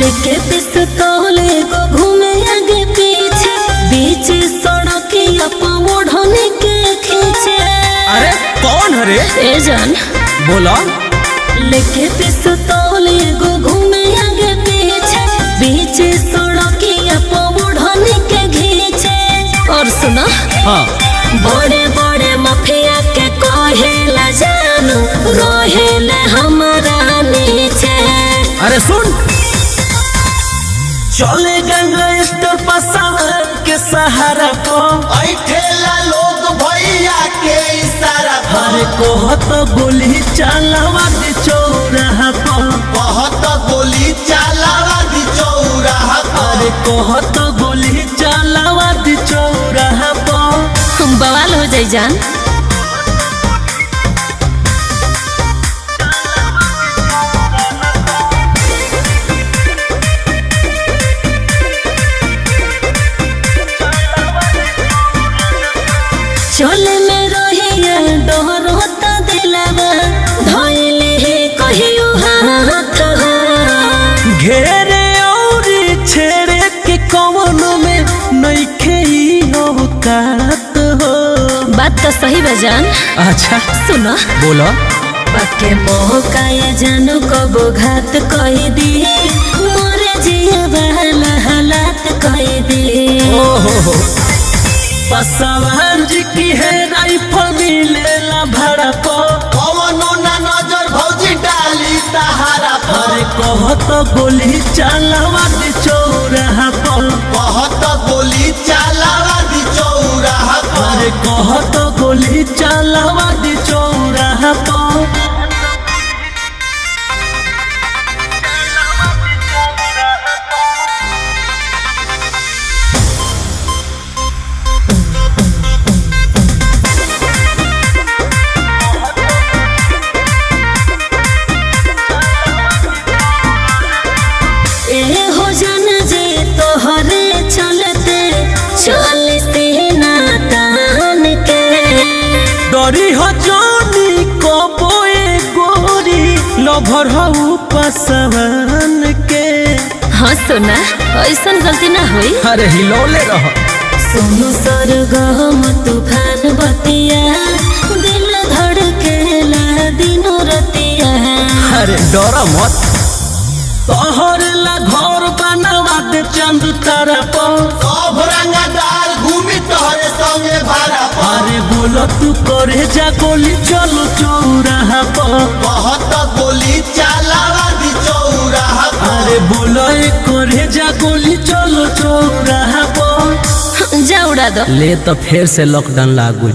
लेके पिस्तौल को घूमे आगे पीछे बीच सड़क ओढ़ने के खींचे। अरे कौन हरे ए जान बोला। लेके पिस्तौल को घूमे आगे पीछे बीच सड़क ओढ़ने के खींचे। और सुना हाँ बड़े बड़े माफिया के कहेला जानू रहेले हमारा नीचे। अरे सुन चले गंगेस्टर पसावर के सहारा को ऐठेला लोग भैया के इशारा अरे कहत गोली चलावा दी चौराहा पर बहुत गोली चलावा दी चौराहा अरे कहत गोली चलावा दी चौराहा पर बवाल हो जाई जान। चले में रहिया डोहर होता दिलावा धइले हे कहियो हाथ हो। घेरे और छेड़े के कौन में नइखे ही औकात हो। बात तो सही बा जान। अच्छा सुनो बोलो बाके मोह काया जानू कबो घात कही दी मोरे जिया वाला हालात कही दी। ओहो पसवान जी की है राइफल मिलेला भाड़ा को कौनो ना नजर भौजी डाली तहारा पर अरे कहत गोली चलावा दी चौराहा पर बहुत गोली चलावा दी चौराहा अरे पर कहत गोली चलावा दी चौराहा पर ए हो जान जे तोहरे चलते चलते ना तान के डरी हो जानी कबोए गोरी लभर हो पसवान के। हाँ सुना ऐसा गलती ना हुई। अरे हिलौले रह सोनू सरगम तूफान बतिया दिल धड़केला दिनो रतिया। अरे डर मत तोहर ला घर बनवा दे चंद तारा पर सब रंगदार घूमी तोहरे संगे भाड़ा पर अरे बोलो तू करे जा गोली चलो चौराहा पर बहुत गोली चलावा दी चौराहा अरे पर बोलो करे जा गोली चलो चौराहा पर जा उड़ा दो। ले तो फिर से लॉकडाउन लागू।